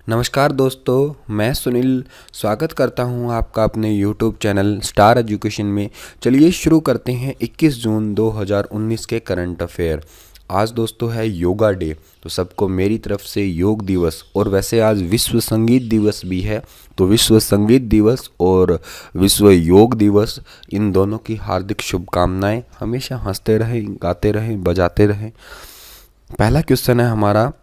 नमस्कार दोस्तों, मैं सुनील स्वागत करता हूं आपका अपने YouTube चैनल स्टार एजुकेशन में। चलिए शुरू करते हैं 21 जून 2019 के करंट अफेयर। आज दोस्तों है योगा डे, तो सबको मेरी तरफ से योग दिवस और वैसे आज विश्व संगीत दिवस भी है, तो विश्व संगीत दिवस और विश्व योग दिवस इन दोनों की हार्दिक शुभकामनाएं। हमेशा हंसते रहें, गाते रहें, बजाते रहें। पहला क्वेश्चन है हमारा,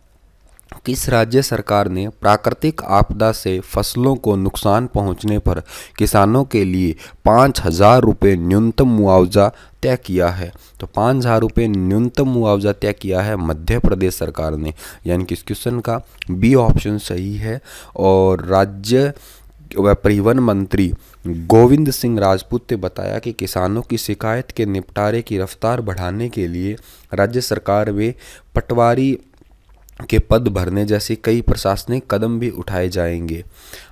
किस राज्य सरकार ने प्राकृतिक आपदा से फसलों को नुकसान पहुंचने पर किसानों के लिए 5,000 रुपये न्यूनतम मुआवजा तय किया है? तो 5,000 रुपये न्यूनतम मुआवजा तय किया है मध्य प्रदेश सरकार ने, यानी कि इस क्वेश्चन का बी ऑप्शन सही है। और राज्य व परिवहन मंत्री गोविंद सिंह राजपूत ने बताया कि किसानों की शिकायत के निपटारे की रफ्तार बढ़ाने के लिए राज्य सरकार में पटवारी के पद भरने जैसे कई प्रशासनिक कदम भी उठाए जाएंगे।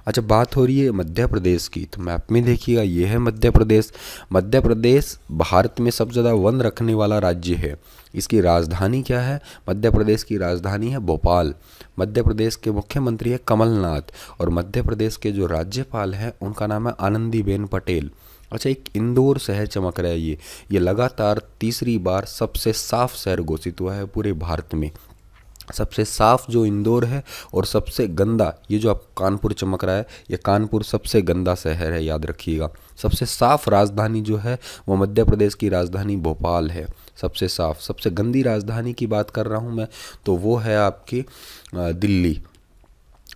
अच्छा, बात हो रही है मध्य प्रदेश की, तो मैप में देखिएगा ये है मध्य प्रदेश। मध्य प्रदेश भारत में सबसे ज़्यादा वन रखने वाला राज्य है। इसकी राजधानी क्या है? मध्य प्रदेश की राजधानी है भोपाल। मध्य प्रदेश के मुख्यमंत्री है कमलनाथ और मध्य प्रदेश के जो राज्यपाल हैं उनका नाम है आनंदीबेन पटेल। अच्छा, एक इंदौर शहर चमक रहा है। ये लगातार तीसरी बार सबसे साफ शहर घोषित हुआ है पूरे भारत में। सबसे साफ जो इंदौर है और सबसे गंदा ये जो आप कानपुर चमक रहा है, ये कानपुर सबसे गंदा शहर है, याद रखिएगा। सबसे साफ राजधानी जो है वो मध्य प्रदेश की राजधानी भोपाल है, सबसे साफ। सबसे गंदी राजधानी की बात कर रहा हूँ मैं, तो वो है आपकी दिल्ली।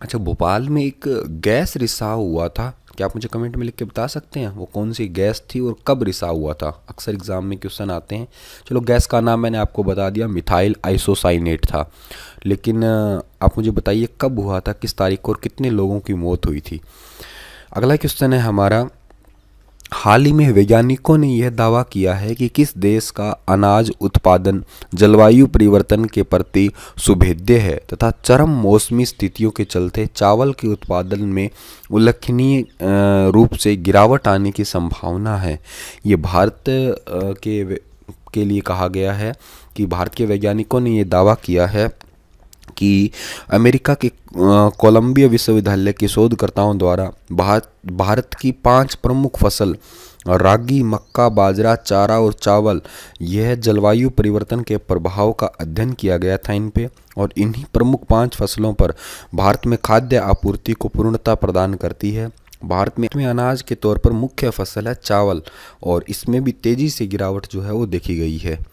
अच्छा, भोपाल में एक गैस रिसाव हुआ था, क्या आप मुझे कमेंट में लिख के बता सकते हैं वो कौन सी गैस थी और कब रिसाव हुआ था? अक्सर एग्जाम में क्वेश्चन आते हैं। चलो, गैस का नाम मैंने आपको बता दिया, मिथाइल आइसोसाइनेट था। लेकिन आप मुझे बताइए कब हुआ था, किस तारीख को और कितने लोगों की मौत हुई थी? अगला क्वेश्चन है हमारा, हाल ही में वैज्ञानिकों ने यह दावा किया है कि किस देश का अनाज उत्पादन जलवायु परिवर्तन के प्रति सुभेद्य है तथा चरम मौसमी स्थितियों के चलते चावल के उत्पादन में उल्लेखनीय रूप से गिरावट आने की संभावना है। ये भारत के लिए कहा गया है कि भारत के वैज्ञानिकों ने यह दावा किया है कि अमेरिका के कोलंबिया विश्वविद्यालय के शोधकर्ताओं द्वारा भारत की 5 प्रमुख फसल रागी, मक्का, बाजरा, चारा और चावल, यह जलवायु परिवर्तन के प्रभाव का अध्ययन किया गया था इन पे। और इन्हीं प्रमुख 5 फसलों पर भारत में खाद्य आपूर्ति को पूर्णता प्रदान करती है। भारत में अनाज के तौर पर मुख्य फसल है चावल और इसमें भी तेज़ी से गिरावट जो है वो देखी गई है।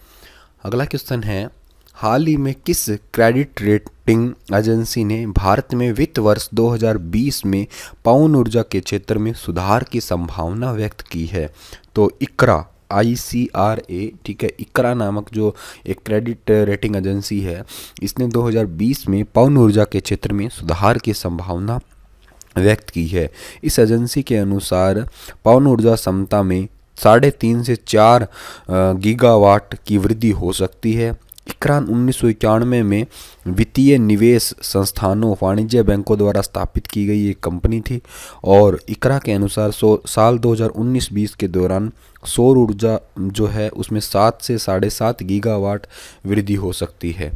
अगला क्वेश्चन है, हाल ही में किस क्रेडिट रेटिंग एजेंसी ने भारत में वित्त वर्ष 2020 में पवन ऊर्जा के क्षेत्र में सुधार की संभावना व्यक्त की है? तो इक्रा, ICRA, ठीक है, इक्रा नामक जो एक क्रेडिट रेटिंग एजेंसी है, इसने 2020 में पवन ऊर्जा के क्षेत्र में सुधार की संभावना व्यक्त की है। इस एजेंसी के अनुसार पवन ऊर्जा क्षमता में 3.5 से 4 गीगावाट की वृद्धि हो सकती है। इक्रा 1991 में वित्तीय निवेश संस्थानों, वाणिज्य बैंकों द्वारा स्थापित की गई एक कंपनी थी और इक्रा के अनुसार साल 2019-20 के दौरान सौर ऊर्जा जो है उसमें 7 से 7.5 गीगावाट वृद्धि हो सकती है।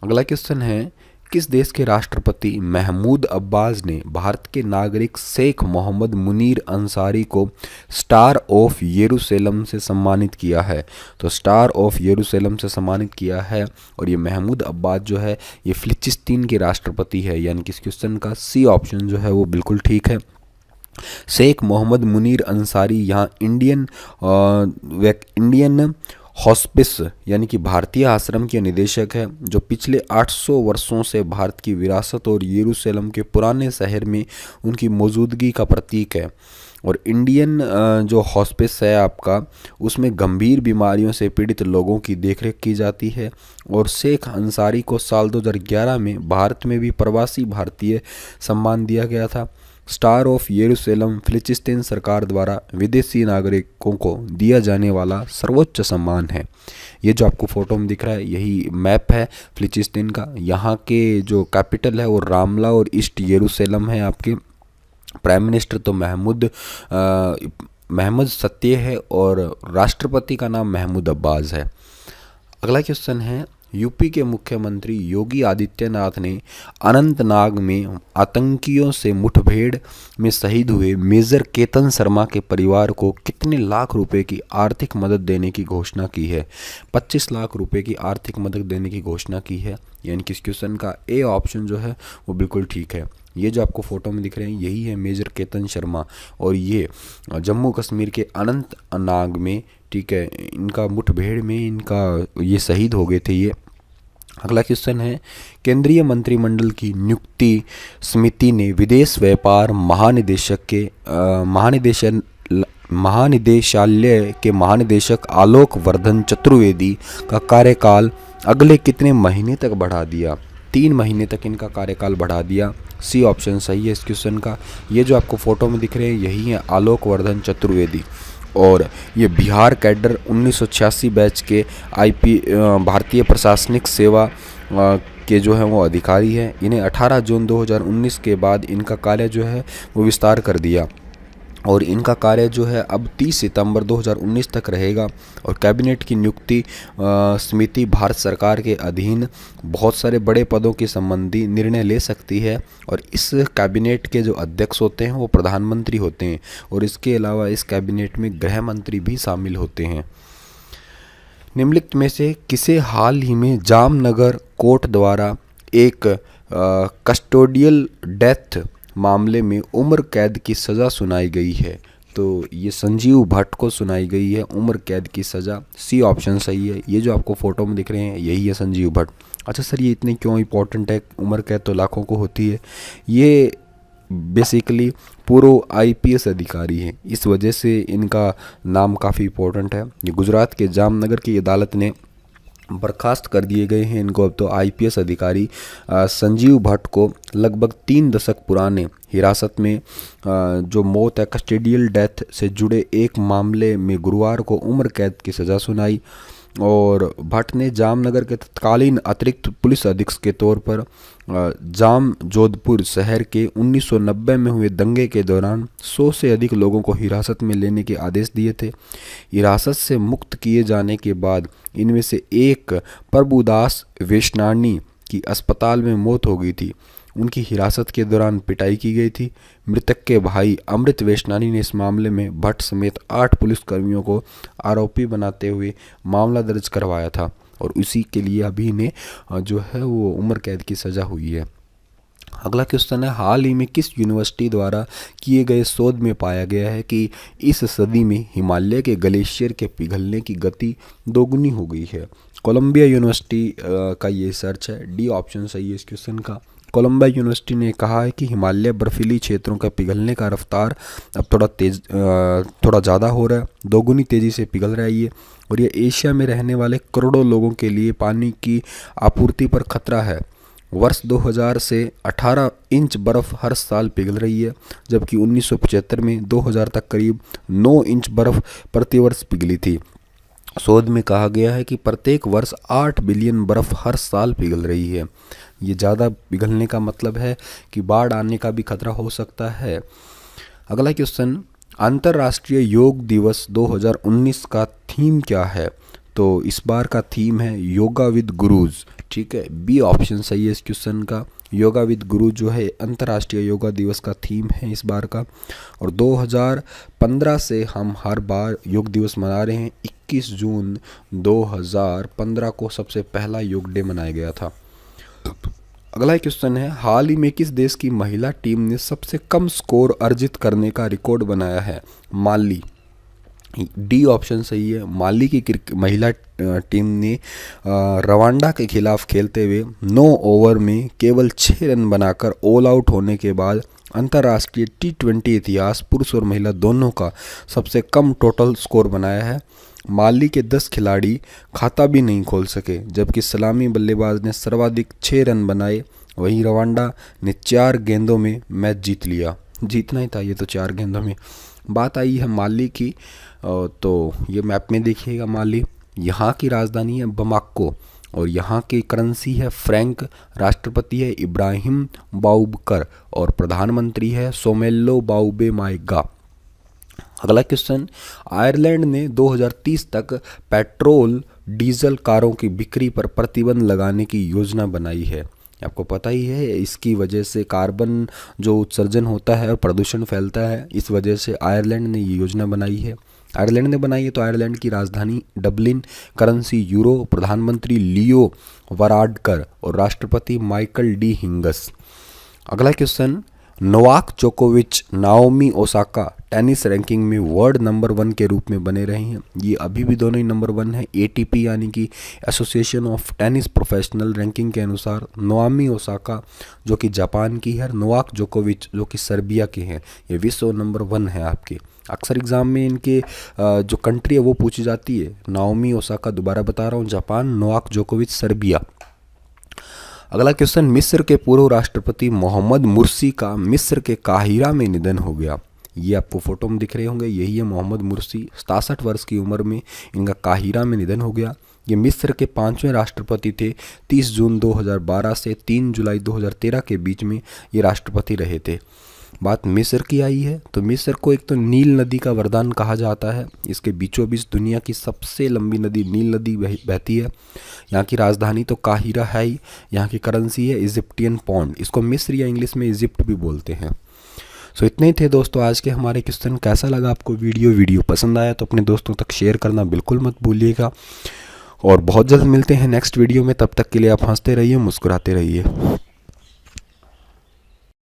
अगला क्वेश्चन है, किस देश के राष्ट्रपति महमूद अब्बास ने भारत के नागरिक शेख मोहम्मद मुनीर अंसारी को स्टार ऑफ यरूशलेम से सम्मानित किया है? तो स्टार ऑफ यरूशलेम से सम्मानित किया है और ये महमूद अब्बास जो है ये फिलिस्तीन के राष्ट्रपति है, यानी कि इस क्वेश्चन का सी ऑप्शन जो है वो बिल्कुल ठीक है। शेख मोहम्मद मुनीर अंसारी यहाँ इंडियन हॉस्पिस यानी कि भारतीय आश्रम के निदेशक है, जो पिछले 800 वर्षों से भारत की विरासत और यरूशलेम के पुराने शहर में उनकी मौजूदगी का प्रतीक है। और इंडियन जो हॉस्पिस है आपका, उसमें गंभीर बीमारियों से पीड़ित लोगों की देखरेख की जाती है। और शेख अंसारी को साल 2011 में भारत में भी प्रवासी भारतीय सम्मान दिया गया था। स्टार ऑफ यरूशलेम फिलिस्तीन सरकार द्वारा विदेशी नागरिकों को दिया जाने वाला सर्वोच्च सम्मान है। ये जो आपको फोटो में दिख रहा है यही मैप है फिलिस्तीन का। यहाँ के जो कैपिटल है वो रामला और ईस्ट यरूशलेम है। आपके प्राइम मिनिस्टर तो महमूद सत्य है और राष्ट्रपति का नाम महमूद अब्बास है। अगला क्वेश्चन है, यूपी के मुख्यमंत्री योगी आदित्यनाथ ने अनंतनाग में आतंकियों से मुठभेड़ में शहीद हुए मेजर केतन शर्मा के परिवार को कितने लाख रुपए की आर्थिक मदद देने की घोषणा की है? 25 लाख रुपए की आर्थिक मदद देने की घोषणा की है। यानी कि इस क्वेश्चन का ए ऑप्शन जो है वो बिल्कुल ठीक है। ये जो आपको फोटो में दिख रहे हैं यही है मेजर केतन शर्मा, और ये जम्मू कश्मीर के अनंतनाग में, ठीक है, इनका मुठभेड़ में इनका ये शहीद हो गए थे ये। अगला क्वेश्चन है, केंद्रीय मंत्रिमंडल की नियुक्ति समिति ने विदेश व्यापार महानिदेशालय के महानिदेशक आलोक वर्धन चतुर्वेदी का कार्यकाल अगले कितने महीने तक बढ़ा दिया? 3 महीने तक इनका कार्यकाल बढ़ा दिया। सी ऑप्शन सही है इस क्वेश्चन का। ये जो आपको फोटो में दिख रहे हैं यही है आलोक वर्धन चतुर्वेदी, और ये बिहार कैडर 1986 बैच के भारतीय प्रशासनिक सेवा के जो है वो अधिकारी हैं। इन्हें 18 जून 2019 के बाद इनका कार्य जो है वो विस्तार कर दिया, और इनका कार्य जो है अब 30 सितंबर 2019 तक रहेगा। और कैबिनेट की नियुक्ति समिति भारत सरकार के अधीन बहुत सारे बड़े पदों के संबंधी निर्णय ले सकती है, और इस कैबिनेट के जो अध्यक्ष होते हैं वो प्रधानमंत्री होते हैं, और इसके अलावा इस कैबिनेट में गृह मंत्री भी शामिल होते हैं। निम्नलिखित में से किसे हाल ही में जामनगर कोर्ट द्वारा एक कस्टोडियल डेथ मामले में उम्र कैद की सज़ा सुनाई गई है? तो ये संजीव भट्ट को सुनाई गई है उम्र कैद की सज़ा। सी ऑप्शन सही है। ये जो आपको फ़ोटो में दिख रहे हैं यही है संजीव भट्ट। अच्छा सर, ये इतने क्यों इंपॉर्टेंट है? उम्र कैद तो लाखों को होती है। ये बेसिकली पूर्व आईपीएस अधिकारी हैं, इस वजह से इनका नाम काफ़ी इंपॉर्टेंट है। ये गुजरात के जामनगर की अदालत ने बर्खास्त कर दिए गए हैं इनको। अब तो आईपीएस अधिकारी संजीव भट्ट को लगभग 3 दशक पुराने हिरासत में जो मौत है कस्टोडियल डेथ से जुड़े एक मामले में गुरुवार को उम्र कैद की सज़ा सुनाई। और भट्ट ने जामनगर के तत्कालीन अतिरिक्त पुलिस अधीक्षक के तौर पर जाम जोधपुर शहर के 1990 में हुए दंगे के दौरान 100 से अधिक लोगों को हिरासत में लेने के आदेश दिए थे। हिरासत से मुक्त किए जाने के बाद इनमें से एक प्रभुदास वेशनानी की अस्पताल में मौत हो गई थी। उनकी हिरासत के दौरान पिटाई की गई थी। मृतक के भाई अमृत वेशनानी ने इस मामले में भट्ट समेत 8 पुलिसकर्मियों को आरोपी बनाते हुए मामला दर्ज करवाया था, और उसी के लिए अभी इन्हें जो है वो उम्र कैद की सज़ा हुई है। अगला क्वेश्चन है, हाल ही में किस यूनिवर्सिटी द्वारा किए गए शोध में पाया गया है कि इस सदी में हिमालय के ग्लेशियर के पिघलने की गति दोगुनी हो गई है? कोलंबिया यूनिवर्सिटी का ये रिसर्च है। डी ऑप्शन सही है इस क्वेश्चन का। कोलंबिया यूनिवर्सिटी ने कहा है कि हिमालय बर्फीली क्षेत्रों का पिघलने का रफ्तार अब थोड़ा ज़्यादा हो रहा है, दोगुनी तेज़ी से पिघल रहा है ये, और ये एशिया में रहने वाले करोड़ों लोगों के लिए पानी की आपूर्ति पर खतरा है। वर्ष 2000 से 18 इंच बर्फ़ हर साल पिघल रही है, जबकि 1975 में 2000 तक करीब 9 इंच बर्फ़ प्रतिवर्ष पिघली थी। शोध में कहा गया है कि प्रत्येक वर्ष 8 बिलियन बर्फ़ हर साल पिघल रही है। ये ज़्यादा पिघलने का मतलब है कि बाढ़ आने का भी खतरा हो सकता है। अगला क्वेश्चन, अंतर्राष्ट्रीय योग दिवस 2019 का थीम क्या है? तो इस बार का थीम है योगा विद गुरुज। ठीक है, बी ऑप्शन सही है इस क्वेश्चन का। योगा विद गुरु जो है अंतर्राष्ट्रीय योगा दिवस का थीम है इस बार का, और 2015 से हम हर बार योग दिवस मना रहे हैं। 21 जून 2015 को सबसे पहला योग डे मनाया गया था। अगला क्वेश्चन है, हाल ही में किस देश की महिला टीम ने सबसे कम स्कोर अर्जित करने का रिकॉर्ड बनाया है? माली। डी ऑप्शन सही है। माली की महिला टीम ने रवांडा के खिलाफ खेलते हुए 9 ओवर में केवल 6 रन बनाकर ऑल आउट होने के बाद अंतर्राष्ट्रीय T20 इतिहास पुरुष और महिला दोनों का सबसे कम टोटल स्कोर बनाया है। माली के 10 खिलाड़ी खाता भी नहीं खोल सके, जबकि सलामी बल्लेबाज ने सर्वाधिक 6 रन बनाए। वहीं रवांडा ने 4 गेंदों में मैच जीत लिया। जीतना ही था ये तो 4 गेंदों में। बात आई है माली की, तो ये मैप में देखिएगा माली। यहाँ की राजधानी है बमाको, और यहाँ की करेंसी है फ्रैंक। राष्ट्रपति है इब्राहिम बाउबकर, और प्रधानमंत्री है सोमेलो बाउबे माइगा। अगला क्वेश्चन, आयरलैंड ने 2030 तक पेट्रोल डीजल कारों की बिक्री पर प्रतिबंध लगाने की योजना बनाई है। आपको पता ही है इसकी वजह से कार्बन जो उत्सर्जन होता है और प्रदूषण फैलता है, इस वजह से आयरलैंड ने ये योजना बनाई है। आयरलैंड ने बनाई है तो आयरलैंड की राजधानी डबलिन, करेंसी यूरो, प्रधानमंत्री लियो वराडकर और राष्ट्रपति माइकल डी हिंगस। अगला क्वेश्चन, नोवाक जोकोविच नाओमी ओसाका टेनिस रैंकिंग में वर्ल्ड नंबर 1 के रूप में बने रहे हैं। ये अभी भी दोनों ही नंबर 1 है। एटीपी यानी कि association of tennis professional ranking के अनुसार नाओमी ओसाका जो कि जापान की है, नोवाक जोकोविच जो कि सर्बिया के हैं, ये विश्व नंबर 1 है आपके। अक्सर एग्जाम में इनके जो कंट्री है वो पूछी जाती है। नाओमी ओसाका दोबारा बता रहा हूँ जापान, नोवाक जोकोविच सर्बिया। अगला क्वेश्चन, मिस्र के पूर्व राष्ट्रपति मोहम्मद मुर्सी का मिस्र के काहिरा में निधन हो गया। ये आपको फोटो में दिख रहे होंगे, यही है मोहम्मद मुर्सी। 67 वर्ष की उम्र में इनका काहिरा में निधन हो गया। ये मिस्र के 5वें राष्ट्रपति थे। 30 जून 2012 से 3 जुलाई 2013 के बीच में ये राष्ट्रपति रहे थे। बात मिस्र की आई है तो मिस्र को एक तो नील नदी का वरदान कहा जाता है। इसके बीचों बीच दुनिया की सबसे लंबी नदी नील नदी बहती है। यहाँ की राजधानी तो काहिरा है ही। यहाँ की करेंसी है इजिप्टियन पौंड। इसको मिस्र या इंग्लिश में इजिप्ट भी बोलते हैं। सो इतने ही थे दोस्तों आज के हमारे क्वेश्चन। कैसा लगा आपको वीडियो पसंद आया तो अपने दोस्तों तक शेयर करना बिल्कुल मत भूलिएगा। और बहुत जल्द मिलते हैं नेक्स्ट वीडियो में। तब तक के लिए आप हंसते रहिए, मुस्कुराते रहिए।